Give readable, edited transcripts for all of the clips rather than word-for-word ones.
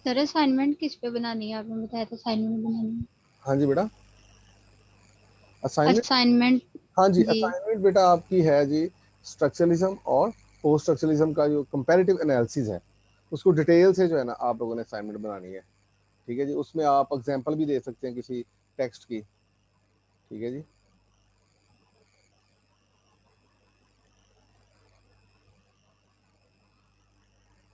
Sir assignment किस पे बनानी है? आपने बताया था असाइनमेंट बनानी है। हाँ जी बेटा, असाइनमेंट। असाइनमेंट। हाँ जी, जी। असाइनमेंट बेटा आपकी है जी, स्ट्रक्चरलिज्म और पोस्ट स्ट्रक्चरलिज्म का जो कंपैरेटिव एनालिसिस है, उसको डिटेल से जो है ना आप लोगों ने असाइनमेंट बनानी है। ठीक है जी, उसमें आप एग्जांपल भी दे सकते हैं किसी टेक्स्ट की। ठीक है जी।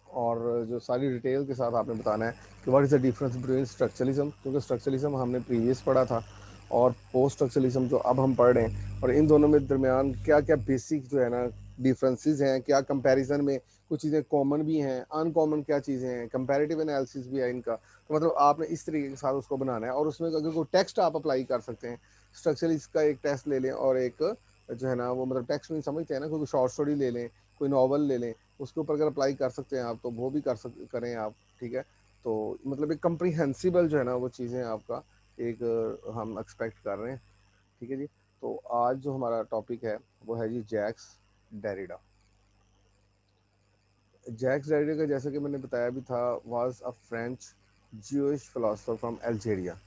और जो सारी डिटेल के साथ आपने बताना है कि what is the difference between structuralism, क्योंकि स्ट्रक्चरलिज्म हमने प्रीवियस पढ़ा था और पोस्ट स्ट्रक्चरलिज्म जो अब हम पढ़ रहे हैं, और इन दोनों में दरमियान क्या क्या बेसिक जो है ना डिफरेंसेस हैं, क्या कंपैरिजन में कुछ चीज़ें कॉमन भी हैं, अनकॉमन क्या चीज़ें हैं, कंपैरेटिव एनालिसिस भी है इनका। तो मतलब आपने इस तरीके के साथ उसको बनाना है, और उसमें अगर कोई टेक्स्ट आप अप्लाई कर सकते हैं, स्ट्रक्चरलिस्ट का एक टेस्ट ले लें, और एक जो है ना वो मतलब टेक्स्ट में समझते हैं ना, कोई शॉर्ट स्टोरी ले लें, कोई नॉवल ले लें, उसके ऊपर अगर अप्लाई कर सकते हैं आप तो वो भी करें आप। ठीक है। तो मतलब एक कम्प्रीहेंसिबल जो है ना वो चीज़ें आपका एक हम एक्सपेक्ट कर रहे हैं। ठीक है जी। तो आज जो हमारा टॉपिक है वो है जी जैक्स डेरिडा। जैक्स डेरिडा का जैसे कि मैंने बताया भी था, was a French Jewish philosopher from Algeria.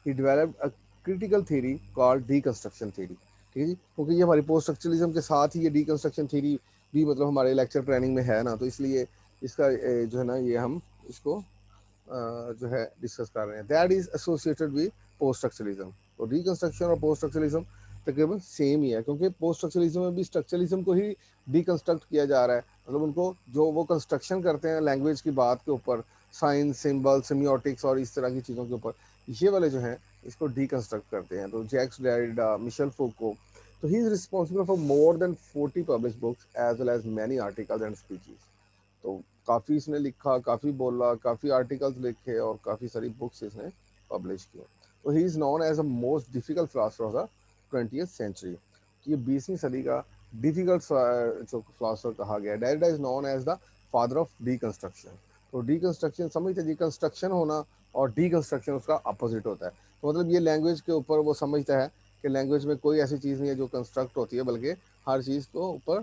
He developed a critical theory called deconstruction theory. ठीक है जी, क्योंकि ये हमारी पोस्ट स्ट्रक्चरलिज्म के साथ ही ये डीकंस्ट्रक्शन थ्योरी भी मतलब हमारे लेक्चर प्लानिंग में है ना, तो इसलिए इसका जो है ना ये हम इसको जो है डिस्कस कर रहे हैं। That is associated with post structuralism. तो रिकंस्ट्रक्शन और पोस्ट स्ट्रक्चरलिज्म तकरीबन सेम ही है, क्योंकि पोस्ट स्ट्रक्चरलिज्म में भी स्ट्रक्चरलिज्म को ही डिकंस्ट्रक्ट किया जा रहा है, मतलब उनको जो वो कंस्ट्रक्शन करते हैं लैंग्वेज की बात के ऊपर, साइंस सिंबल सेमियोटिक्स और इस तरह की चीज़ों के ऊपर, ये वाले जो हैं इसको डिकंस्ट्रक्ट करते हैं। तो जैक्स डेरिडा, मिशेल फूको, तो he is responsible for more than 40 publish books as well as many articles and speeches. तो काफ़ी इसने लिखा, काफ़ी बोला, काफ़ी आर्टिकल्स लिखे और काफ़ी सारी बुक्स इसने पब्लिश की। तो he is known as a most difficult philosopher of the 20th century. ये 20वीं सदी का डिफिकल्ट जो फिलासफर कहा गया। Derrida is known as the father of deconstruction. तो डीकंस्ट्रक्शन समझते, डीकंस्ट्रक्शन होना और डीकंस्ट्रक्शन उसका अपोजिट होता है। तो मतलब ये लैंग्वेज के ऊपर वो समझता है कि लैंग्वेज में कोई ऐसी चीज़ नहीं है जो कंस्ट्रक्ट होती है, बल्कि हर चीज़ को ऊपर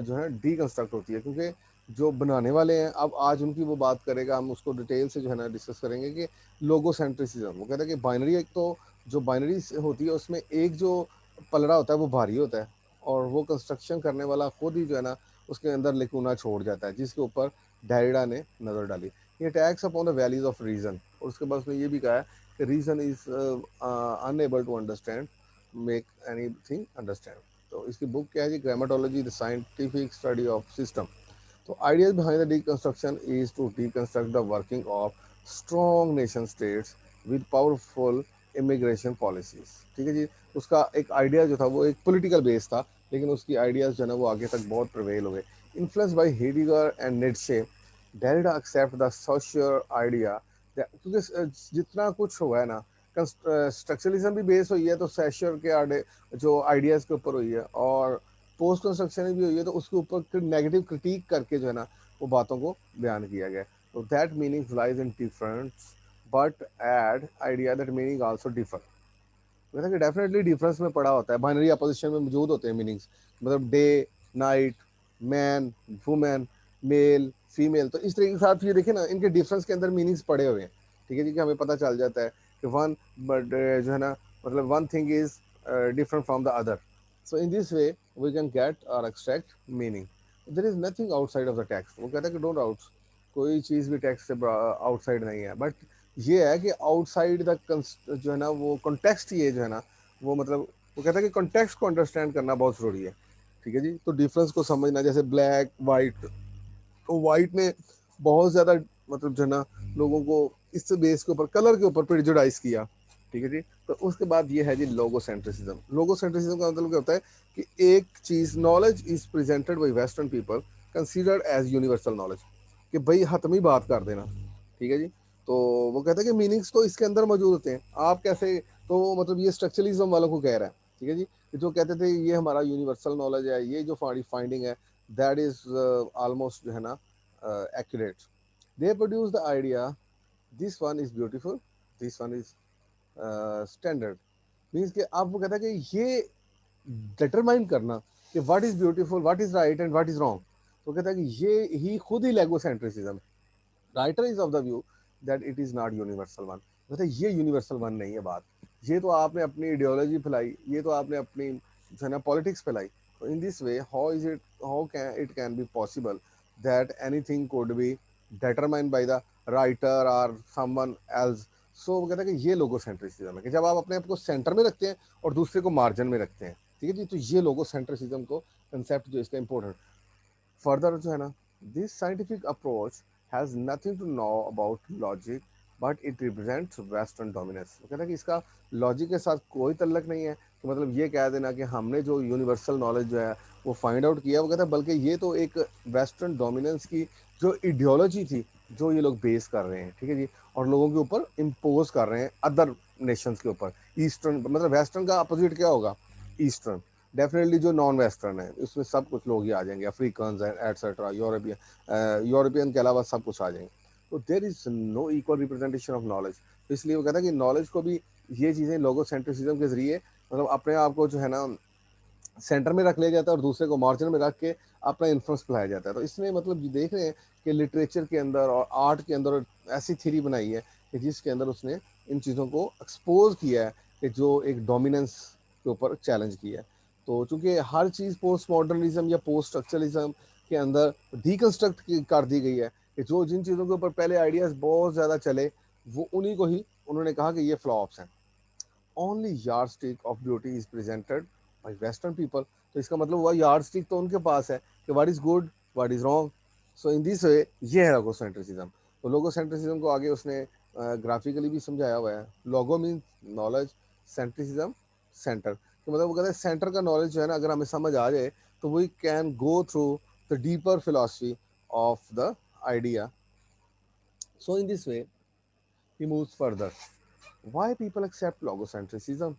जो है डीकंस्ट्रक्ट होती है। क्योंकि जो बनाने वाले हैं अब आज उनकी वो बात करेगा, हम उसको डिटेल से जो है ना डिस्कस करेंगे कि लोगो सेंट्रिसिज्म। वो कहता है कि बाइनरी, एक तो जो बाइनरी होती है उसमें एक जो पलड़ा होता है वो भारी होता है, और वो कंस्ट्रक्शन करने वाला खुद ही जो है ना उसके अंदर लिकुना छोड़ जाता है, जिसके ऊपर डेरिडा ने नज़र डाली। ये attacks upon the values of reason, और उसके बाद उसने ये भी कहा है कि reason is unable to understand make any thing understand. तो इसकी बुक क्या है जी, grammatology the scientific study of system. तो ideas behind the deconstruction is to deconstruct the working of strong nation states with powerful immigration policies। ठीक है जी। उसका एक आइडिया जो था वो एक पॉलिटिकल बेस था, लेकिन उसकी आइडियाज जो है ना वो आगे तक बहुत प्रिवेल हो गए। Influence by Heidegger and Nietzsche, Derrida accept the social idea, क्योंकि जितना कुछ हुआ है ना, स्ट्रक्चरलिज्म भी बेस हुई है तो सेशर के आडे जो आइडियाज के ऊपर हुई है, और पोस्ट कंस्ट्रक्शन भी हुई है तो उसके ऊपर नेगेटिव क्रिटिक करके जो है ना वो बातों को बयान किया गया। तो that meaning lies in difference but add idea that meaning also differ. मतलब कि डेफिनेटली डिफरेंस में पड़ा होता है, बाइनरी अपोजिशन में मौजूद होते हैं मीनिंग्स, मतलब day night, man women, male female. तो इस तरीके के साथ ये देखिए ना इनके डिफरेंस के अंदर मीनिंग्स पड़े हुए हैं। ठीक है जी, कि हमें पता चल जाता है कि वन बट जो है ना मतलब one thing is different from the other. So in this way we can get और extract meaning. There is nothing outside of the text. वो कहता है कि डोंट आउट, कोई चीज़ भी टेक्स्ट से आउटसाइड नहीं है, बट ये है कि आउटसाइड द जो है ना वो कॉन्टेक्स्ट, ये जो है ना वो मतलब वो कहता है कि कॉन्टेक्स्ट को अंडरस्टैंड करना बहुत ज़रूरी है। ठीक है जी। तो डिफरेंस को समझना, जैसे ब्लैक वाइट, तो वाइट ने बहुत ज़्यादा मतलब जो है ना लोगों को इस बेस के ऊपर, कलर के ऊपर प्रिजुडाइज किया। ठीक है जी। तो उसके बाद ये है जी लोगो सेंट्रिसिज्म। लोगो सेंट्रिसिज्म का मतलब क्या होता है कि एक चीज़, knowledge is presented by western people considered as universal knowledge, कि भाई हतमी बात कर देना। ठीक है जी। तो वो कहता है कि मीनिंग्स तो इसके अंदर मौजूद होते हैं, आप कैसे, तो मतलब ये स्ट्रक्चरलिज्म वालों को कह रहा है। ठीक है जी, कि जो कहते थे ये हमारा यूनिवर्सल नॉलेज है, ये जो फाइंडिंग है दैट इज ऑलमोस्ट जो है ना accurate. They produce the idea this one is beautiful, this one is standard. Means कि आप, वो कहता है कि ये डिटरमाइन करना कि what is beautiful, what is right and what is wrong, तो कहता है कि ये ही खुद ही लेगोसेंट्रिसिज्म है। Writer is of the view that it is not universal one. मतलब ये यूनिवर्सल वन नहीं है बात, ये तो आपने अपनी आइडियोलॉजी फैलाई, ये तो आपने अपनी जो है ना पॉलिटिक्स फैलाई। तो in this way how can it can be possible that anything could be determined by the writer or someone else। सो वो कहता है कि ये लोगो सेंट्रिसिज्म है कि जब आप अपने आप को सेंटर में रखते हैं और दूसरे को मार्जिन में रखते हैं, ठीक है जी। तो ये लोगो सेंट्रिसिज्म को कंसेप्ट जो इसका इंपॉर्टेंट फर्दर जो है ना, this scientific approach has nothing to know about logic but it represents western dominance. वो कहता है कि इसका लॉजिक के साथ कोई तल्लक नहीं है कि मतलब ये कह देना कि हमने जो यूनिवर्सल नॉलेज जो है वो फाइंड आउट किया। वो कहता है बल्कि ये तो एक वेस्टर्न डोमिनेंस की जो इडियोलॉजी थी जो ये लोग बेस कर रहे हैं, ठीक है जी, और लोगों के ऊपर इम्पोज कर रहे हैं अदर नेशंस के ऊपर। ईस्टर्न मतलब वेस्टर्न का अपोजिट क्या होगा, ईस्टर्न। डेफिनेटली जो नॉन वेस्टर्न है उसमें सब कुछ लोग ही आ जाएंगे, अफ्रीकन एटसेट्रा, यूरोपियन के अलावा सब कुछ आ जाएंगे। तो there is no equal representation of knowledge. तो इसलिए वो कहता है कि नॉलेज को भी ये चीज़ें लोगो सेंट्रिसिज्म के जरिए मतलब अपने आप को जो है ना सेंटर में रख लिया जाता है और दूसरे को मार्जिन में रख के अपना इन्फ्लुएंस फैलाया जाता है। तो इसमें मतलब देख रहे हैं कि लिटरेचर के अंदर और आर्ट के अंदर ऐसी थ्योरी बनाई है कि जिसके अंदर उसने इन चीज़ों को एक्सपोज किया है कि जो एक डोमिनेंस के ऊपर चैलेंज किया है। तो चूंकि हर चीज़ पोस्ट मॉडर्निज्म या पोस्ट स्ट्रक्चरलिज्म के अंदर डीकंस्ट्रक्ट कर दी गई है कि जो जिन चीज़ों के ऊपर पहले आइडियाज़ बहुत ज़्यादा चले वो उन्हीं को ही उन्होंने कहा कि ये फ्लॉप्स हैं। Only yardstick of beauty is presented by western people. तो इसका मतलब हुआ यार्डस्टिक तो उनके पास है कि what is good what is wrong. So in this वे ये है लोगोसेंट्रिसिज्म। तो लोगोसेंट्रिसिज्म को आगे उसने ग्राफिकली भी समझाया हुआ है। लोगो मीन नॉलेज, सेंट्रिसिज्म सेंटर। तो मतलब वो कहते हैं सेंटर का नॉलेज जो है ना अगर हमें समझ आ जाए तो we can go through the deeper philosophy of the idea. So in this way he moves further. Why people accept logocentrism.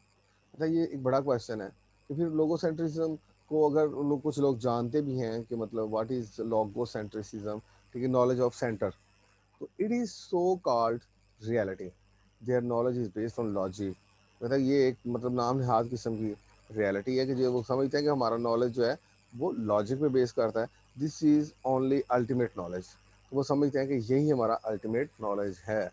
अच्छा ये एक बड़ा क्वेश्चन है कि फिर लोगोसेंट्रिज्म को अगर लोग कुछ लोग जानते भी हैं कि मतलब व्हाट इज लोगोसेंट्रिसिज्म, ठीक है, नॉलेज ऑफ सेंटर। तो it is so called reality, their knowledge is based on logic. मतलब ये एक मतलब नाम नहाद किस्म की रियलिटी है कि जो वो समझते हैं कि हमारा नॉलेज जो है वो लॉजिक पे बेस करता है। This is only ultimate knowledge. तो वो समझते हैं कि यही हमारा अल्टीमेट नॉलेज है।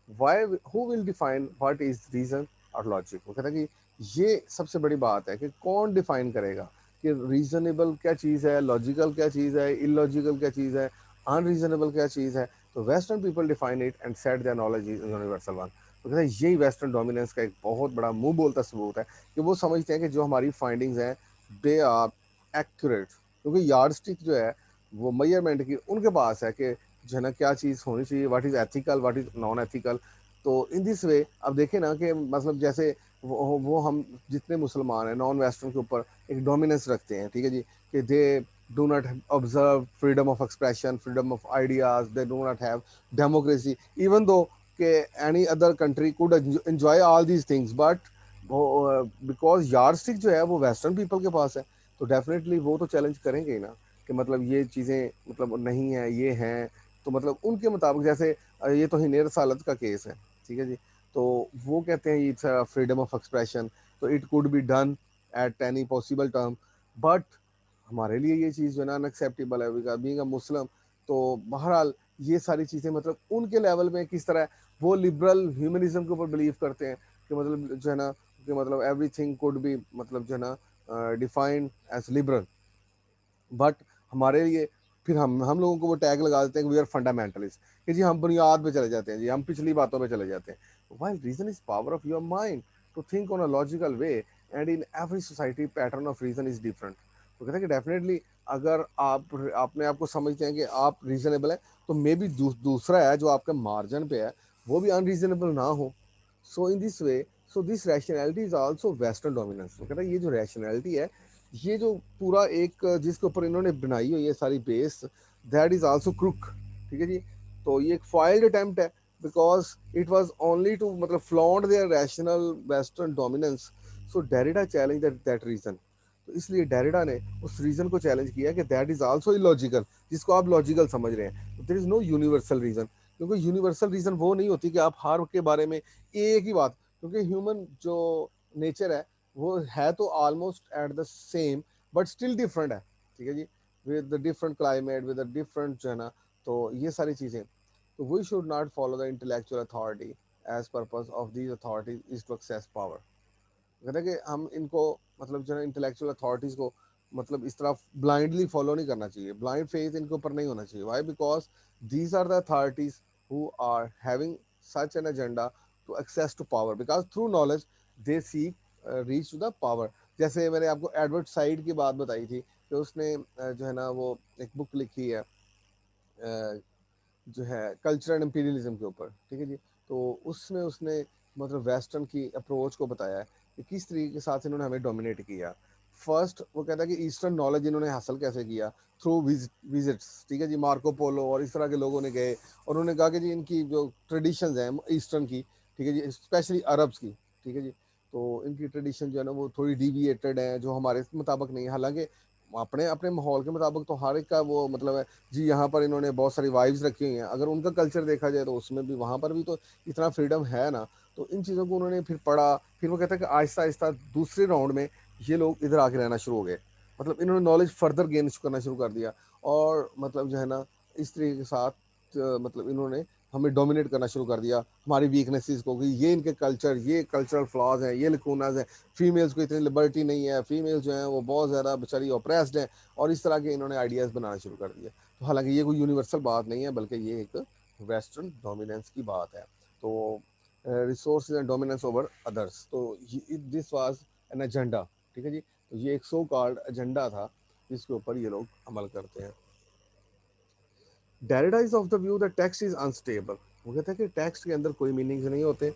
Why who will define what is reason और लॉजिक। वो कहता है कि ये सबसे बड़ी बात है कि कौन डिफाइन करेगा कि रीजनेबल क्या चीज़ है, लॉजिकल क्या चीज़ है, इलॉजिकल क्या चीज़ है, अनरीजनेबल क्या चीज़ है। तो western people define it and set their knowledge is universal one. तो कहते हैं यही वेस्टर्न डोमिनेंस का एक बहुत बड़ा मुंह बोलता सबूत है कि वो समझते हैं कि जो हमारी फाइंडिंग्स हैं दे आर एक्यूरेट। क्योंकि यार्ड स्टिक जो है वो मेजरमेंट की उनके पास है कि जो है ना क्या चीज़ होनी चाहिए, what is ethical what is non ethical. तो इन दिस वे अब देखें ना कि मतलब जैसे वो हम जितने मुसलमान हैं नॉन वेस्टर्न के ऊपर एक डोमिनेंस रखते हैं, ठीक है जी, कि they do not observe freedom of expression, freedom of ideas, they do not have democracy even though कि any other country could enjoy all these things but because yardstick जो है वो वेस्टर्न पीपल के पास है। तो डेफिनेटली वो तो challenge करेंगे ही ना कि मतलब ये चीज़ें मतलब नहीं है ये हैं। तो मतलब उनके मुताबिक जैसे ये तो हिनेर रसालत का केस है, ठीक है जी। तो वो कहते हैं इट्स फ्रीडम ऑफ एक्सप्रेशन, तो it could be done at any possible term. But हमारे लिए ये चीज़ जो है ना अनएक्सेप्टेबल है बीइंग अ मुस्लिम। तो बहरहाल ये सारी चीज़ें मतलब उनके लेवल में किस तरह वो लिबरल ह्यूमनिज्म के ऊपर बिलीव करते हैं कि मतलब जो है ना कि मतलब एवरीथिंग कुड बी मतलब जो है ना डिफाइंड एज लिबरल। बट हमारे लिए फिर हम लोगों को वो टैग लगा देते हैं कि वी आर फंडामेंटलिस्ट कि जी हम बुनियाद पे चले जाते हैं जी, हम पिछली बातों पे चले जाते हैं। While reason is power of your mind to think on a logical way and in every society pattern of reason is different. तो कहते हैं कि डेफिनेटली अगर आप अपने आप को समझते हैं कि आप रीजनेबल है तो मे बी दूसरा है जो आपके मार्जिन पे है वो भी अनरीजनेबल ना हो। So in this way so this rationality is also western dominance. वो कहता है ये जो रैशनैलिटी है ये जो पूरा एक जिसके ऊपर इन्होंने बनाई हुई है सारी base that is also crook, ठीक है जी। तो ये एक फाइल्ड अटेम्प्ट है because it was only to मतलब flaunt their rational western dominance. So Derrida challenge that reason. तो इसलिए डेरिडा ने उस रीजन को चैलेंज किया कि दैट इज आल्सो इलॉजिकल, जिसको आप लॉजिकल समझ रहे हैं। There is no universal reason, क्योंकि यूनिवर्सल रीजन वो नहीं होती कि आप हर के बारे में एक ही बात, क्योंकि ह्यूमन जो नेचर है वो है तो almost at the same but still different है, ठीक है जी, with the different climate with the different जो है ना। तो ये सारी चीज़ें तो we should not follow the intellectual authority as purpose of these authorities is to access power. कहते हैं कि हम इनको मतलब जो है इंटेलेक्चुअल अथॉरिटीज को मतलब इस तरह ब्लाइंडली फॉलो नहीं करना चाहिए, ब्लाइंड फेथ इनके ऊपर नहीं होना चाहिए। Why? Because these are the authorities who are having such an agenda to access to power, because through knowledge they seek reach to the power. जैसे मैंने आपको एडवर्ड साइड की बात बताई थी कि उसने जो है ना वो एक बुक लिखी है जो है कल्चर एंड इम्पीरियलिज्म के ऊपर, ठीक है जी। तो उसमें उसने मतलब वेस्टर्न की अप्रोच को बताया है कि किस तरीके के साथ इन्होंने हमें डोमिनेट किया। फर्स्ट वो कहता है कि ईस्टर्न नॉलेज इन्होंने हासिल कैसे किया, थ्रू विजिट्स, ठीक है जी। मार्को पोलो और इस तरह के लोगों ने गए और उन्होंने कहा कि जी इनकी जो ट्रेडिशंस हैं ईस्टर्न की, ठीक है जी, स्पेशली अरब्स की, ठीक है जी, तो इनकी ट्रेडिशन जो है ना वो थोड़ी डिविएटेड है, जो हमारे मुताबिक नहीं है। हालांकि अपने अपने माहौल के मुताबिक तो हर एक का वो मतलब है जी। यहाँ पर इन्होंने बहुत सारी वाइब्स रखी हुई हैं, अगर उनका कल्चर देखा जाए तो उसमें भी वहाँ पर भी तो इतना फ्रीडम है ना। तो इन चीज़ों को उन्होंने फिर पढ़ा, फिर वो कहता है कि आहिस्ता आहिस्ता दूसरे राउंड में ये लोग इधर आके रहना शुरू हो गए, मतलब इन्होंने नॉलेज फर्दर गेन करना शुरू कर दिया। और मतलब जो है ना इस तरीके के साथ मतलब इन्होंने हमें डोमिनेट करना शुरू कर दिया, हमारी वीकनेसेस को, कि ये इनके कल्चर, ये कल्चरल फ्लॉज हैं, ये लकूनाज हैं, फीमेल्स को इतनी लिबर्टी नहीं है, फीमेल्स जो हैं वो बहुत ज़्यादा बेचारी ऑप्रेस्ड हैं, और इस तरह के इन्होंने आइडियाज़ बनाना शुरू कर दिए। तो हालांकि ये कोई यूनिवर्सल बात नहीं है, बल्कि ये एक वेस्टर्न डोमिनेंस की बात है। तो resource and dominance over others, तो दिस वाज एन एजेंडा, ठीक है जी। तो ये एक सो कॉल्ड एजेंडा था जिसके ऊपर ये लोग अमल करते हैं। Derrida is of the view that text is unstable. वो कहता है कि टेक्स्ट के अंदर कोई मीनिंग्स नहीं होते,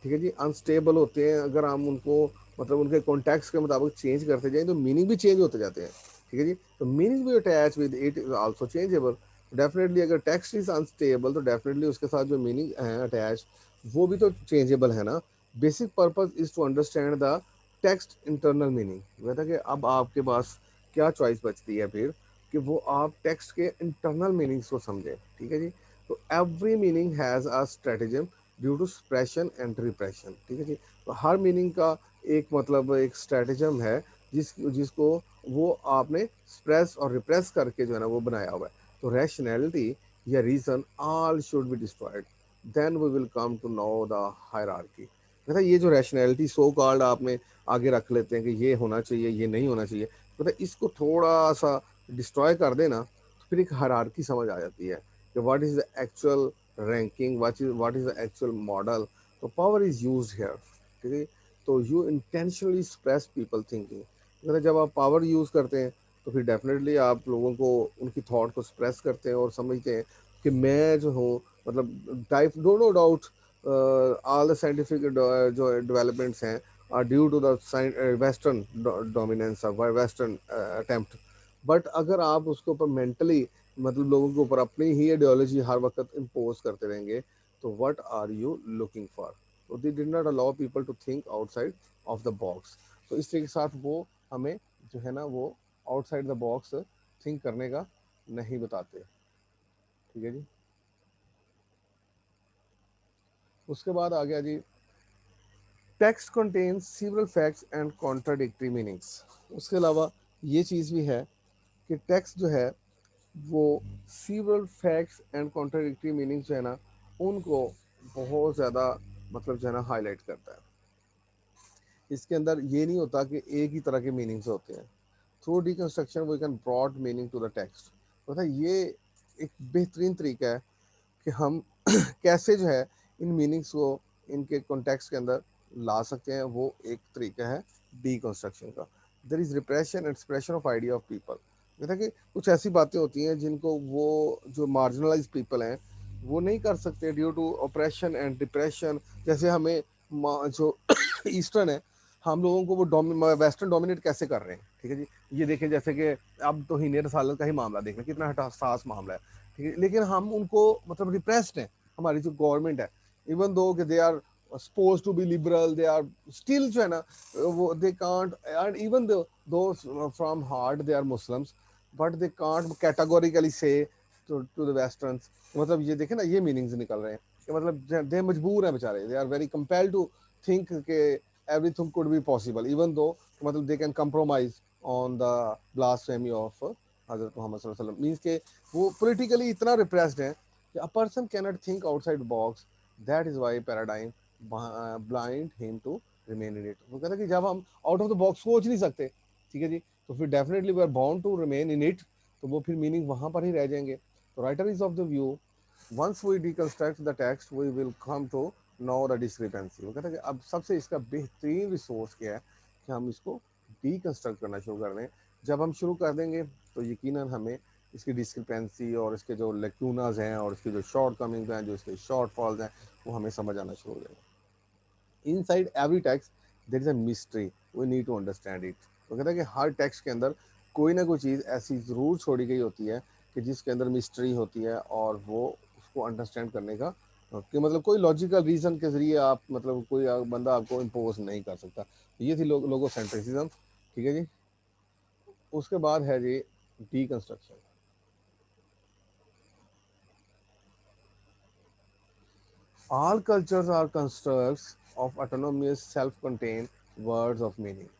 ठीक है जी, अनस्टेबल होते हैं। अगर हम उनको मतलब उनके कॉन्टेक्स्ट के मुताबिक चेंज करते जाएं तो मीनिंग भी चेंज होते जाते हैं, ठीक है जी। तो मीनिंग भी attach with it is also changeable. Definitely अगर टेक्स्ट इज अनस्टेबल तो डेफिनेटली उसके साथ जो मीनिंग है अटैच वो भी तो चेंजेबल है ना। Basic purpose is to understand the text internal meaning. कहता है कि अब आपके पास क्या चॉइस बचती है फिर कि वो आप टेक्स्ट के इंटरनल मीनिंग्स को समझें, ठीक है जी। तो every meaning has a stratagem due to suppression and repression, ठीक है जी। तो हर मीनिंग का एक मतलब एक स्ट्रेटजम है जिसको वो आपने स्प्रेस और रिप्रेस करके जो है ना वो बनाया हुआ है। तो रैशनैलिटी या reason all should be destroyed, then we will come to know the hierarchy. मतलब ये जो रैशनैलिटी सो कॉल्ड आपने आगे रख लेते हैं कि ये होना चाहिए ये नहीं होना चाहिए, मतलब इसको थोड़ा सा डिस्ट्रॉय कर देना तो फिर एक हायरार्की समझ आ जाती है कि what is the actual ranking, what is the actual model. तो पावर इज यूज्ड हियर, ठीक है। तो you intentionally express people thinking, मतलब जब आप पावर यूज करते हैं तो फिर डेफिनेटली आप लोगों को उनकी थॉट को एक्सप्रेस करते हैं और समझते हैं कि मैं जो हूँ मतलब type don't know doubt all the scientific जो डेवलपमेंट्स हैं are due to the western dominance of western attempt। But अगर आप उसके ऊपर मेंटली मतलब लोगों के ऊपर अपनी ही आइडियोलॉजी हर वक्त इम्पोज करते रहेंगे तो what are you looking for. तो they did not allow people to think outside of the box. तो इस तरीके के साथ वो हमें जो है ना वो आउटसाइड द बॉक्स थिंक करने का नहीं बताते, ठीक है जी। उसके बाद आ गया जी text contains several facts and contradictory meanings. उसके अलावा ये चीज़ भी है कि टेक्स्ट जो है वो several facts and contradictory meanings जो है ना उनको बहुत ज़्यादा मतलब जो है ना हाईलाइट करता है। इसके अंदर ये नहीं होता कि एक ही तरह के मीनिंग्स होते हैं। Through deconstruction we can broad meaning to the text. मतलब ये एक बेहतरीन तरीका है कि हम कैसे जो है इन मीनिंग्स को इनके कॉन्टेक्स्ट के अंदर ला सकते हैं। वो एक तरीका है डीकंस्ट्रक्शन का। There is repression and expression of idea of people. कहता है कि कुछ ऐसी बातें होती हैं जिनको वो जो मार्जिनलाइज पीपल हैं वो नहीं कर सकते due to operation and depression. जैसे हमें जो ईस्टर्न है हम लोगों को वो वेस्टर्न डोमिनेट कैसे कर रहे हैं, ठीक है जी। ये देखें जैसे कि अब तो हिंदी रसालत का ही मामला देख लें, कितना हसास मामला है, ठीक है। लेकिन हम उनको मतलब रिप्रेस्ड हैं, हमारी जो गवर्नमेंट है, इवन दो कि they are supposed to be liberal, they are still जो है ना वो they can't, and even those from heart they are Muslims, but they can't categorically say to the westerns। मतलब ये देखे ना ये मीनिंग्स निकल रहे हैं कि मतलब दे मजबूर हैं बेचारे, they are very compelled to think के everything could be possible even though मतलब they can compromise on the blasphemy of हजरत मोहम्मद सल्लल्लाहु अलैहि वसल्लम। मीन्स के वो पोलिटिकली इतना रिप्रेस्ड हैं कि a person cannot think outside box, that is why paradigm blind him to remain in it। वो कहता है कि जब हम आउट ऑफ द बॉक्स सोच नहीं सकते, ठीक है जी, तो फिर definitely we are bound to remain in it, तो वो फिर मीनिंग वहां पर ही रह जाएंगे। तो writer is of the view, once we deconstruct the text we will come to know the discrepancy। वो कहता है कि अब सबसे इसका बेहतरीन रिसोर्स क्या है कि हम इसको डीकंस्ट्रक्ट करना शुरू कर दें। जब हम शुरू कर देंगे तो यकीनन हमें इसकी डिस्क्रिपेंसी और इसके जो लेक्यूनाज हैं और इसके जो शॉर्ट कमिंग्स हैं, जो इसके शॉर्ट फॉल्स हैं, वो हमें समझ आना शुरू हो जाएंगे। Inside every text there is a mystery, we need to understand it. वो कहता है कि हर टेक्स्ट के अंदर कोई ना कोई चीज़ ऐसी ज़रूर छोड़ी गई होती है कि जिसके अंदर मिस्ट्री होती है, और वो उसको अंडरस्टैंड करने का कि मतलब कोई लॉजिकल रीज़न के ज़रिए आप मतलब कोई बंदा आपको इम्पोज नहीं कर सकता। ये थी लोगो सेंट्रिसिज्म, ठीक है जी। उसके बाद है जी deconstruction. All cultures are constructs of autonomous self-contained words of meaning।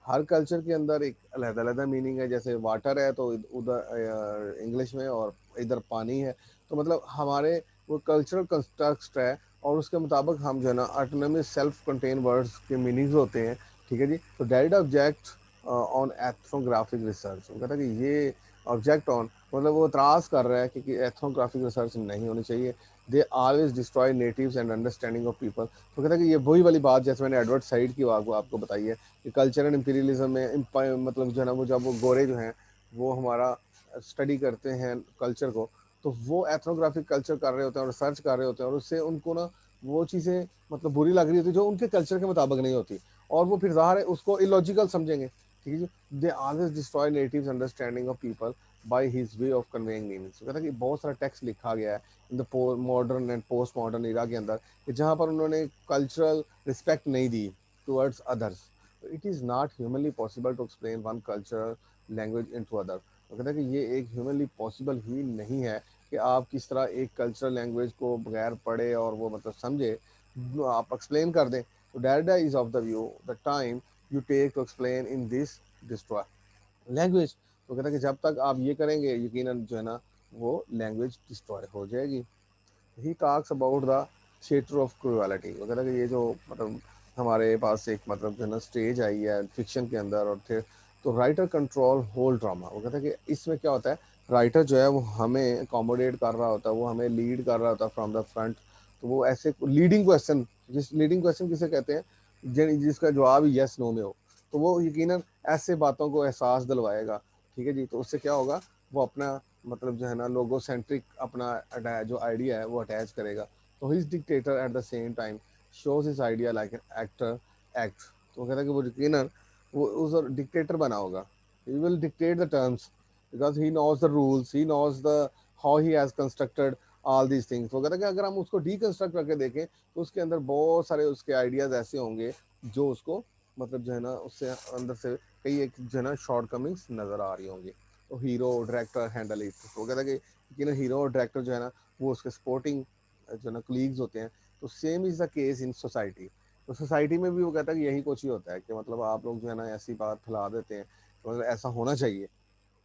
Her culture के अंदर एक अलग-अलग मीनिंग है। जैसे वाटर है तो उधर इंग्लिश में, और इधर पानी है, तो मतलब हमारे वो कल्चरल कंस्ट्रक्ट है, और उसके मुताबिक हम जो है ना ऑटोनोमस सेल्फ कंटेन वर्ड्स के मीनिंग्स होते हैं, ठीक है जी। तो Derrida object on ethnographic research. वो कहता है कि ये ऑब्जेक्ट ऑन मतलब वो एतराज़ कर रहा है कि एथनोग्राफिक रिसर्च नहीं होनी चाहिए। दे always destroy natives and understanding of people. तो कहता है कि ये वही वाली बात जैसे मैंने एडवर्ड साइड की आपको बताई है कि कल्चर एंड इंपीरियलिज्म में मतलब जो है ना वो जब वो गोरे जो हैं वो हमारा स्टडी करते हैं कल्चर को, तो वो एथनोग्राफिक कल्चर कर रहे होते हैं और रिसर्च कर रहे होते हैं, और उससे उनको ना वो चीज़ें मतलब बुरी लग रही होती है जो उनके कल्चर के मुताबिक नहीं होती, और वो फिर ज़ाहिर है उसको इलॉजिकल समझेंगे, ठीक है जी। They always destroy natives understanding of people by his way of conveying meanings. कहता है कि बहुत सारा टेक्स्ट लिखा गया है in the modern and post modern era के अंदर कि जहाँ पर उन्होंने कल्चरल रिस्पेक्ट नहीं दी towards others. It is not humanly possible to explain one culture language into other. वो कहता है कि ये एक ह्यूमनली पॉसिबल ही नहीं है कि आप किस तरह एक कल्चरल लैंग्वेज को बगैर पढ़े और वो मतलब समझे आप एक्सप्लेन कर दें। तो Derrida is of the view the time you take to explain in this destroy language. तो कहता है कि जब तक आप ये करेंगे यकीनन जो है ना वो लैंग्वेज डिस्ट्रॉय हो जाएगी। He talks about the theatre of cruelty. वो कहता है कि ये जो मतलब हमारे पास एक मतलब जो है ना स्टेज आई है फिक्शन के अंदर, और थे तो राइटर कंट्रोल होल ड्रामा। वो कहता है कि इसमें क्या होता है, राइटर जो है वो हमें अकोमोडेट कर रहा होता है, वो हमें लीड कर रहा होता है फ्रॉम द फ्रंट। तो वो ऐसे लीडिंग क्वेश्चन, जिस लीडिंग क्वेश्चन किसे कहते हैं, जिसका जवाब यस नो में हो, तो वो यकीनन ऐसे बातों को एहसास दिलवाएगा, ठीक है जी। तो उससे क्या होगा, वो अपना मतलब जो है ना लोगो सेंट्रिक अपना जो आइडिया है वो अटैच करेगा। तो his dictator eight the same time shows his idea like an actor act. तो कहता है कि वो यकीनन वो उस डिक्टेटर बना होगा, he will dictate the terms because he knows the rules, he knows the how he has constructed all these things. वो कहता है कि अगर हम उसको डीकंस्ट्रक्ट करके देखें तो उसके अंदर बहुत सारे उसके आइडियाज ऐसे होंगे जो उसको मतलब जो है ना उससे अंदर से कई एक जो है ना शॉर्ट कमिंग्स नजर आ रही होंगी। तो हीरो डायरेक्टर हैंडल इट। तो कहता है कि ना हीरो और डायरेक्टर जो है ना वो उसके सपोर्टिंग जो है ना कलीग्स होते हैं। तो same is the case in society. तो सोसाइटी में भी वो कहता है कि यही कुछ ही होता है कि मतलब आप लोग जो है ना ऐसी बात फैला देते हैं, तो मतलब ऐसा होना चाहिए,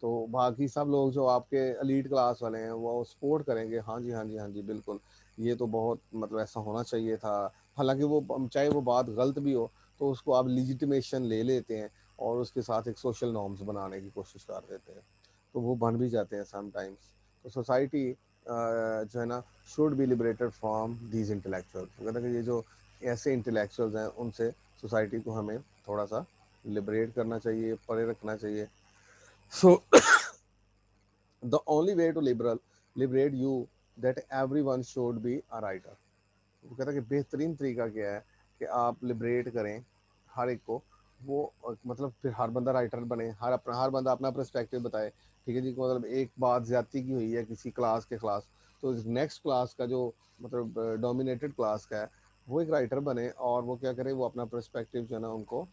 तो बाकी सब लोग जो आपके एलीट क्लास वाले हैं वो सपोर्ट करेंगे, हाँ जी हाँ जी हाँ जी बिल्कुल, ये तो बहुत मतलब ऐसा होना चाहिए था। हालांकि वो चाहे वो बात गलत भी हो तो उसको आप लिजिटिमेशन ले लेते हैं और उसके साथ एक सोशल नॉर्म्स बनाने की कोशिश कर देते हैं, तो वो बन भी जाते हैं समटाइम्स। तो सोसाइटी जो है ना should be liberated from these intellectuals. कहते हैं कि ये जो ऐसे इंटेलेक्चुअल्स हैं उनसे सोसाइटी को हमें थोड़ा सा लिबरेट करना चाहिए, परे रखना चाहिए। So the only way to liberate you that everyone should be a writer। वो कहता है कि बेहतरीन तरीका क्या है कि आप लिबरेट करें हर एक को, वो मतलब फिर हर बंदा राइटर बने, हर बंदा अपना पर्सपेक्टिव बताए, ठीक है जी। मतलब एक बात ज्यादती की हुई है किसी क्लास के खिलाफ, तो नेक्स्ट क्लास का जो मतलब डोमिनेटेड क्लास का है वो एक राइटर बने, और वो क्या करे, वो अपना पर्सपेक्टिव जो है ना उनको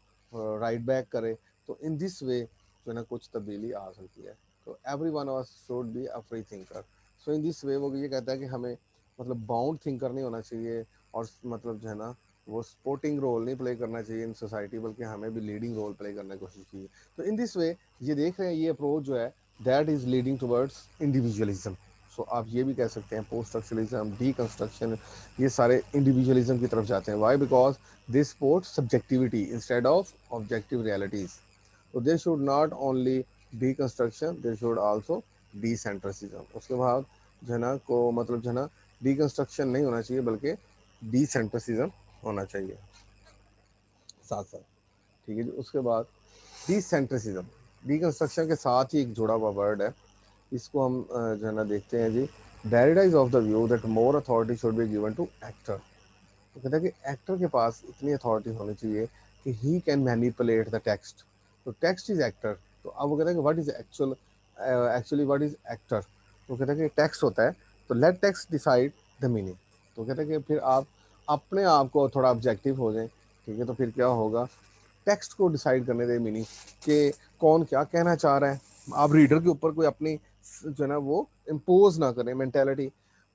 राइट बैक करे। तो इन दिस वे जो है ना कुछ तब्दीली आ सकती है। तो every one of us should be a free thinker. So in this वे वो ये कहता है कि हमें मतलब बाउंड थिंकर नहीं होना चाहिए, और मतलब जो है ना वो सपोर्टिंग रोल नहीं प्ले करना चाहिए इन सोसाइटी, बल्कि हमें भी लीडिंग रोल प्ले करने की कोशिश की है। तो इन दिस वे ये देख रहे हैं ये अप्रोच जो है that is leading towards individualism. So आप ये भी कह सकते हैं पोस्ट स्ट्रक्चरलिज्म, डीकंस्ट्रक्शन, ये सारे इंडिविजुअलिज्म की तरफ जाते हैं। Why? Because this support subjectivity instead of objective realities. तो they should not only deconstruction, they should also decentrism. उसके बाद जो है ना को मतलब जो है ना डीकंस्ट्रक्शन नहीं होना चाहिए बल्कि डीसेंट्रिसिज्म होना चाहिए साथ साथ। ठीक है जी। उसके बाद डीसेंट्रिसिज्म, डीकंस्ट्रक्शन के साथ ही एक जुड़ा हुआ वर्ड है, इसको हम जो है ना देखते हैं जी। Derrida is of the view that more authority should be given to actor. तो कहता है कि एक्टर के पास इतनी अथॉरिटी होनी चाहिए कि he can manipulate the text. तो टेक्स्ट इज एक्टर। तो अब वो कहता है कि what is actually what is actor. तो कहता है कि टेक्स्ट होता है, तो let text decide the meaning. तो कहता है कि फिर आप अपने आप को थोड़ा ऑब्जेक्टिव हो जाएं। ठीक है, तो फिर क्या होगा, टेक्स्ट को डिसाइड करने दे मीनिंग कि कौन क्या कहना चाह रहा है। आप रीडर के ऊपर कोई अपनी जो है ना वो इम्पोज ना करें मेंटेलिटी।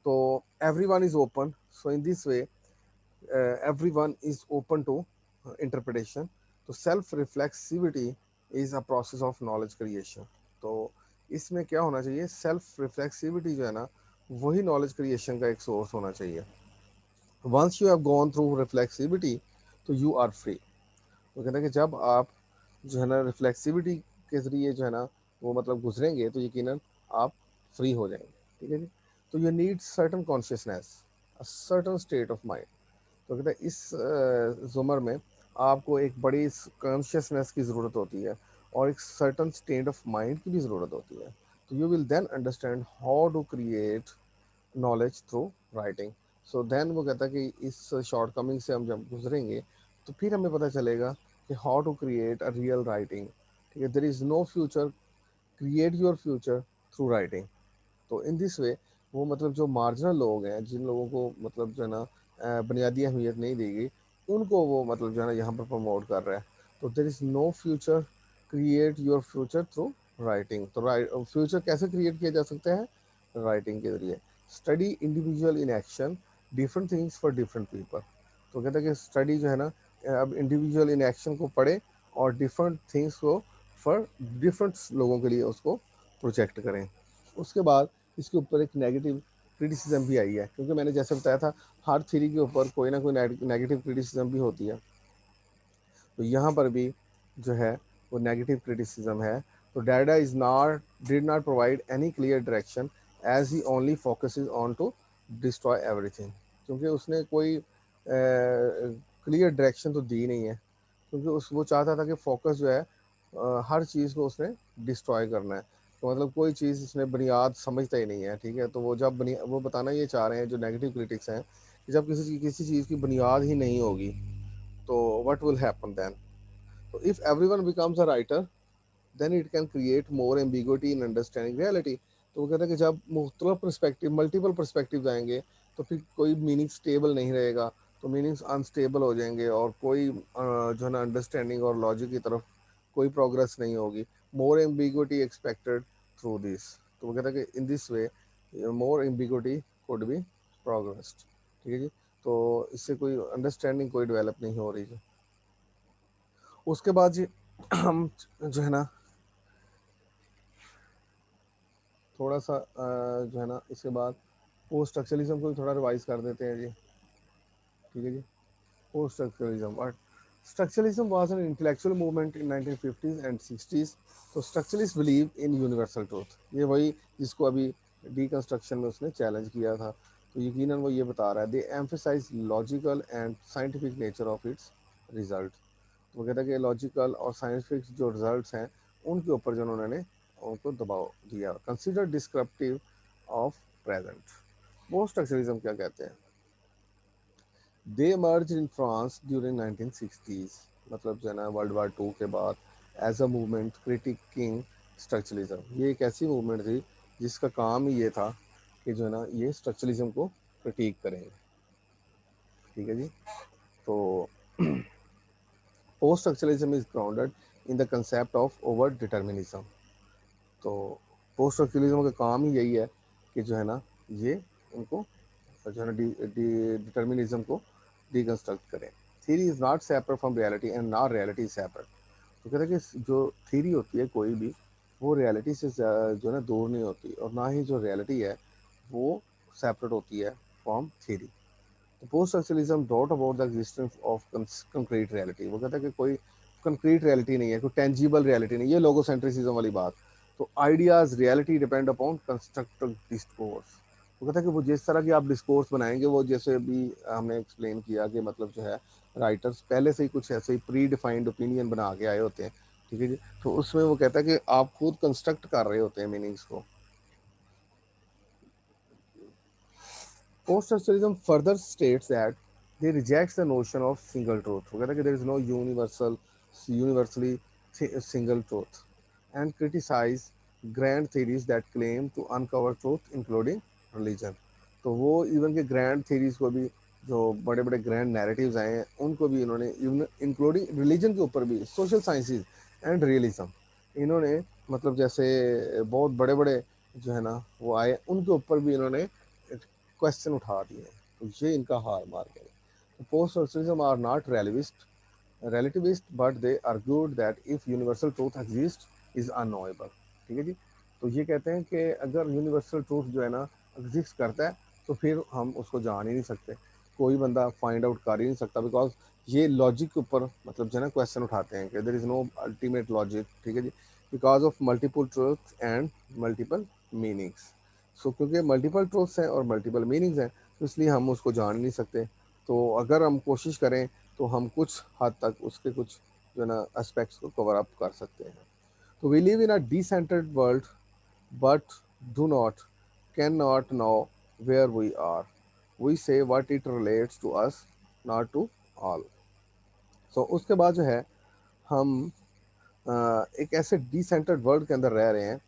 तो every one is open, so in this way everyone is open to interpretation. तो self reflexivity is a process of knowledge creation. तो इसमें क्या होना चाहिए, सेल्फ रिफ्लेक्सिविटी जो है ना वही नॉलेज क्रिएशन का एक सोर्स होना चाहिए। Once you have gone through reflexivity तो यू आर फ्री। तो कहते हैं कि जब आप जो है ना रिफ्लेक्सिविटी के जरिए जो है ना वो मतलब गुजरेंगे तो यकीनन आप फ्री हो जाएंगे। ठीक है जी। तो you need certain consciousness, a certain state of mind. तो कहते हैं इस जुमर में आपको एक बड़ी कॉन्शियसनेस की ज़रूरत होती है और एक सर्टन स्टेट ऑफ माइंड की भी ज़रूरत होती है। तो you will then understand how to create knowledge through writing. So then वो कहता है कि इस शॉर्ट कमिंग से हम जब गुजरेंगे तो फिर हमें पता चलेगा कि how to create a real writing. ठीक है, there is no future, create your future through writing. तो इन दिस वे वो मतलब जो मार्जिनल लोग हैं, जिन लोगों को मतलब जो है ना बुनियादी अहमियत नहीं दी गई, उनको वो मतलब जो है ना यहाँ पर प्रमोट कर रहा है। तो there is no future, create your future through writing. तो फ्यूचर कैसे क्रिएट किया जा सकता है, राइटिंग के जरिए। Study individual in action, different things for different people. तो कहते हैं कि स्टडी जो है ना अब इंडिविजुअल इन एक्शन को पढ़े और डिफरेंट थिंग्स को फॉर डिफरेंट लोगों के लिए उसको प्रोजेक्ट करें। उसके बाद इसके ऊपर एक नेगेटिव क्रिटिसिज्म भी आई है, क्योंकि मैंने जैसे बताया था हर थ्योरी के ऊपर कोई ना कोई नेगेटिव क्रिटिसिज्म भी होती है। तो यहाँ पर भी जो है वो नेगेटिव क्रिटिसिज्म है। तो Derrida is not did not provide any clear direction as he only focuses on to destroy everything. क्योंकि उसने कोई क्लियर डायरेक्शन तो दी नहीं है, क्योंकि उस वो चाहता था कि फोकस जो है हर चीज़ को उसने डिस्ट्रॉय करना है। तो मतलब कोई चीज़ इसमें बुनियाद समझता ही नहीं है। ठीक है, तो वो जब वो बताना ये चाह रहे हैं जो नेगेटिव क्रिटिक्स हैं कि जब किसी चीज़ की बुनियाद ही नहीं होगी तो व्हाट विल हैपन देन। तो if everyone becomes a writer then it can create more ambiguity in understanding reality. तो वो कहते हैं कि जब मुख्तलिफ पर्सपेक्टिव मल्टीपल पर्सपेक्टिव आएंगे तो फिर कोई मीनिंग स्टेबल नहीं रहेगा, तो मीनिंग्स अनस्टेबल हो जाएंगे और कोई जो है ना अंडरस्टैंडिंग और लॉजिक की तरफ कोई प्रोग्रेस नहीं होगी। मोर एम्बिग्विटी एक्सपेक्टेड थ्रू दिस। तो वो कहता है कि इन this way more ambiguity could be progressed. ठीक है जी। तो इससे कोई अंडरस्टैंडिंग कोई डेवलप नहीं हो रही है। उसके बाद जी हम जो है ना थोड़ा सा जो है ना इसके बाद पोस्ट स्ट्रक्चरलिज्म को भी थोड़ा रिवाइज कर देते हैं जी। ठीक है जी। पोस्ट स्ट्रक्चरलिज्म और structuralism was an intellectual movement in 1950s and 60s। तो structuralist believe in universal truth, ये वही जिसको अभी डीकंस्ट्रक्शन में उसने चैलेंज किया था। तो यकीनन वो ये बता रहा है they emphasize logical and scientific nature of its result. तो वो कहता है कि लॉजिकल और साइंटिफिक जो रिजल्ट्स हैं उनके ऊपर जो उन्होंने उनको दबाव दिया। Consider descriptive of present. Post structuralism क्या कहते हैं, दे emerged in France during 1960s, मतलब जो है ना वर्ल्ड वार 2 के बाद as a movement criticising structuralism. ये एक ऐसी मूवमेंट थी जिसका काम ही ये था कि जो है ना ये स्ट्रक्चरलिज्म को क्रिटिक करेंगे। ठीक है जी। तो post structuralism is grounded in the concept of over determinism. तो पोस्ट स्ट्रक्चरलिज्म का काम ही यही है कि जो है ना ये उनको जो है ना डिटर्मिनिज्म को डिकंस्ट्रक्ट करें। Theory is not separate from reality and not reality is separate. तो कहते हैं कि जो थ्योरी होती है कोई भी वो रियलिटी से जो है ना दूर नहीं होती और ना ही जो रियलिटी है वो सेपरेट होती है फ्रॉम थ्योरी। तो post structuralism dot about the existence of concrete reality, वो कहता है कि कोई कंक्रीट रियलिटी नहीं है, कोई टेंजिबल रियलिटी नहीं, ये लोगोसेंट्रिसिज्म वाली बात। तो ideas reality depend upon constructive discourse. वो कहता है कि वो जिस तरह की आप डिस्कोर्स बनाएंगे, वो जैसे अभी हमने एक्सप्लेन किया कि मतलब जो है राइटर्स पहले से ही कुछ ऐसे ही प्री डिफाइंड ओपिनियन बना के आए होते हैं, ठीक है जी। तो उसमें वो कहता है कि आप खुद कंस्ट्रक्ट कर रहे होते हैं मीनिंग्स को। Post-structuralism further states that they reject the notion of single truth. वो कहता है कि there is no universally single truth, and criticize grand theories that claim to uncover truth, including religion. तो वो इवन के ग्रैंड थीरीज को भी, जो बड़े बड़े ग्रैंड नैरेटिव्स आए हैं, उनको भी इन्होंने इवन इंक्लूडिंग रिलीजन के ऊपर भी, सोशल साइंसेज एंड रियलिज्म, इन्होंने मतलब जैसे बहुत बड़े बड़े जो है ना वो आए, उनके ऊपर भी इन्होंने क्वेश्चन उठा दिए। तो ये इनका हार मार्क है। Post socialism are not relativist, but they argued that if universal truth exists is unknowable। ठीक है जी। तो ये कहते हैं कि अगर यूनिवर्सल ट्रूथ जो है ना एग्जिस्ट करता है, तो फिर हम उसको जान ही नहीं सकते, कोई बंदा फाइंड आउट कर ही नहीं सकता, बिकॉज ये लॉजिक के ऊपर मतलब जो है ना क्वेश्चन उठाते हैं कि there is no ultimate logic. ठीक है जी। Because of multiple truth and multiple meanings. So क्योंकि मल्टीपल ट्रूथ्स हैं और मल्टीपल मीनिंग्स हैं, तो इसलिए हम उसको जान नहीं सकते। तो अगर हम कोशिश करें तो हम कुछ हद तक उसके कुछ जो है ना एस्पेक्ट्स को कवर अप कर सकते हैं। तो we live in a decentered world, but do not can not know where we are. We say what it relates to us, not to all. So उसके बाद जो है हम एक ऐसे डिसेंटर्ड वर्ल्ड के अंदर रह रहे हैं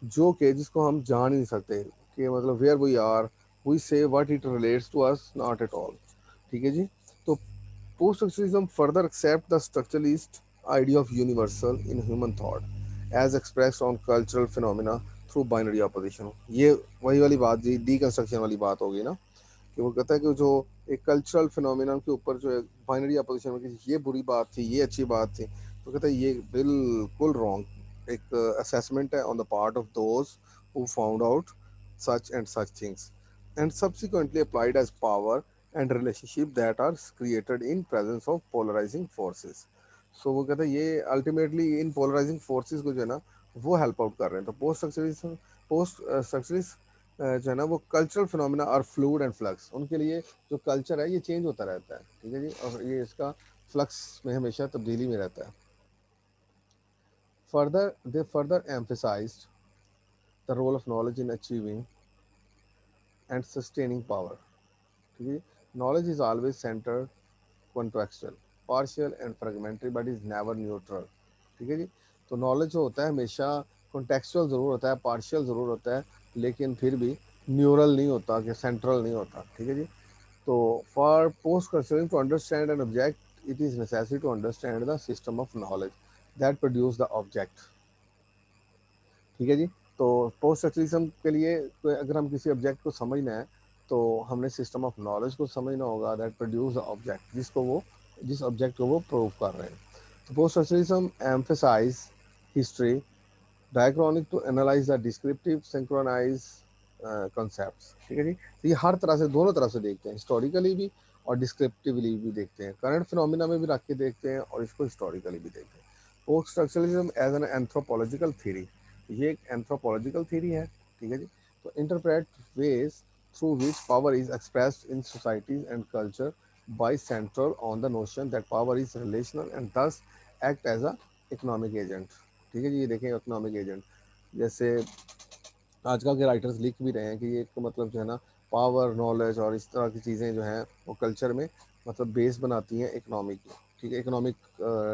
जो कि जिसको हम जान ही नहीं सकते, कि मतलब where we are, we say what it relates to us, not at all. ठीक है जी। तो post-structuralism further accepts the structuralist idea of universal in human thought as expressed on cultural phenomena through binary opposition। ये वही वाली बात जी, deconstruction वाली बात होगी ना, कि वो कहता है कि जो एक कल्चरल फिनोमिना के ऊपर जो है बाइनरी अपोजिशन में कि ये बुरी बात थी, ये अच्छी बात थी, तो कहता है ये बिल्कुल रॉन्ग एक असेसमेंट है on the part of those who found out such and such things and subsequently applied as power and relationship that are created in presence of polarizing forces। सो वो कहता है ये अल्टीमेटली इन पोलराइजिंग फोर्सेस को जो है ना वो हेल्प आउट कर रहे हैं। तो पोस्ट स्ट्रक्चरिस्ट जो है ना वो कल्चरल फिनोमिना और फ्लूड एंड फ्लक्स, उनके लिए जो कल्चर है ये चेंज होता रहता है। ठीक है जी। और ये इसका फ्लक्स में हमेशा तब्दीली में रहता है। Further they further emphasised the role of knowledge in achieving and sustaining power. ठीक है। Knowledge is always centred contextual, partial and fragmentary, but is never neutral. ठीक है जी। तो नॉलेज जो होता है हमेशा कॉन्टेक्चुअल ज़रूर होता है, पार्शियल ज़रूर होता है, लेकिन फिर भी न्यूरल नहीं होता, कि सेंट्रल नहीं होता। ठीक है जी। तो for post considering to understand an object it is necessary to understand the system of knowledge that produce the object. ठीक है जी। तो पोस्ट स्ट्रक्चरलिज्म के लिए अगर हम किसी ऑब्जेक्ट को समझना है, तो हमने सिस्टम ऑफ नॉलेज को समझना होगा दैट प्रोड्यूस द ऑब्जेक्ट, जिस ऑब्जेक्ट को वो प्रूव कर रहे हैं। तो post structuralism emphasise history diachronic to analyse the descriptive synchronise concepts. ठीक है जी। तो ये हर तरह से, दोनों तरह से देखते हैं, हिस्टोरिकली भी और डिस्क्रिप्टिवली भी देखते हैं, करंट फिनोमिना में भी रख के देखते हैं और इसको हिस्टोरिकली भी देखते हैं। Post structuralism as an anthropological theory, ये एक एंथ्रोपोलॉजिकल थ्योरी है। ठीक है जी। तो interpret ways through which power is expressed in societies and culture by central on the notion that power is relational and thus act as a economic agent। ठीक है जी। ये देखें इकोनॉमिक एजेंट, जैसे आजकल के राइटर्स लिख भी रहे हैं कि ये एक मतलब जो है ना पावर, नॉलेज और इस तरह की चीज़ें जो हैं वो कल्चर में मतलब बेस बनाती हैं इकोनॉमिक। ठीक है। इकोनॉमिक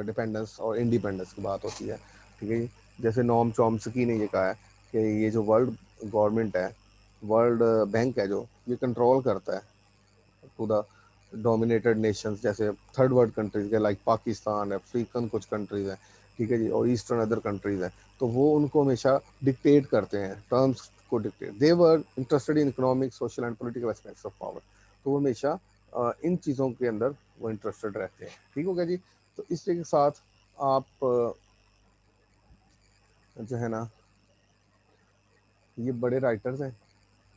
डिपेंडेंस और इंडिपेंडेंस की बात होती है। ठीक है जी। जैसे नोम चॉम्स्की ने ये कहा है कि ये जो वर्ल्ड गवर्नमेंट है, वर्ल्ड बैंक है, जो ये कंट्रोल करता है टू द डोमिनेटेड नेशंस, जैसे थर्ड वर्ल्ड कंट्रीज के लाइक पाकिस्तान, अफ्रीकन कुछ कंट्रीज हैं। ठीक है जी। और ईस्टर्न अदर कंट्रीज हैं, तो वो उनको हमेशा डिक्टेट करते हैं, टर्म्स को dictate. They were interested in economic, social and political aspects of power. तो वो हमेशा इन चीज़ों के अंदर वो इंटरेस्टेड रहते हैं। ठीक हो गया जी। तो इसी के साथ आप जो है ना ये बड़े राइटर्स हैं,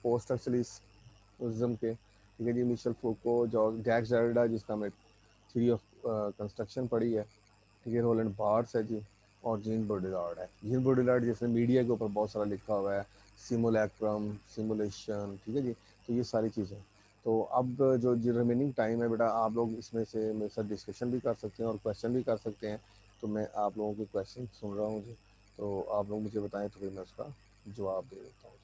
पोस्ट स्ट्रक्चरलिज्म के, ठीक है जी, Michel Foucault, George Jacques Derrida जिसका हमने थ्योरी ऑफ कंस्ट्रक्शन पढ़ी है, ठीक है, रोलैंड बार्ट्स है जी, और जीन बोडिलार्ड है। जीन बोडिलार्ड जिसने मीडिया के ऊपर बहुत सारा लिखा हुआ है, सिमुलैक्रम, सिमुलेशन, ठीक है जी। तो ये सारी चीज़ें, तो अब जो रिमेनिंग टाइम है बेटा, आप लोग इसमें से मेरे साथ डिस्कशन भी कर सकते हैं और क्वेश्चन भी कर सकते हैं। तो मैं आप लोगों के क्वेश्चन सुन रहा हूँ जी, तो आप लोग मुझे बताएं तो फिर मैं उसका जवाब दे देता हूँ।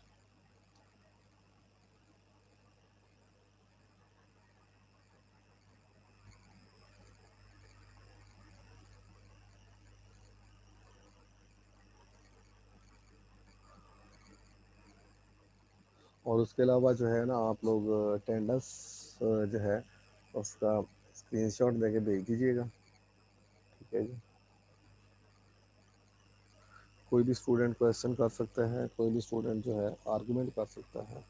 और उसके अलावा जो है ना, आप लोग अटेंडेंस जो है उसका स्क्रीनशॉट देके भेज दीजिएगा, ठीक है जी। कोई भी स्टूडेंट क्वेश्चन कर सकता है, कोई भी स्टूडेंट जो है आर्गुमेंट कर सकता है।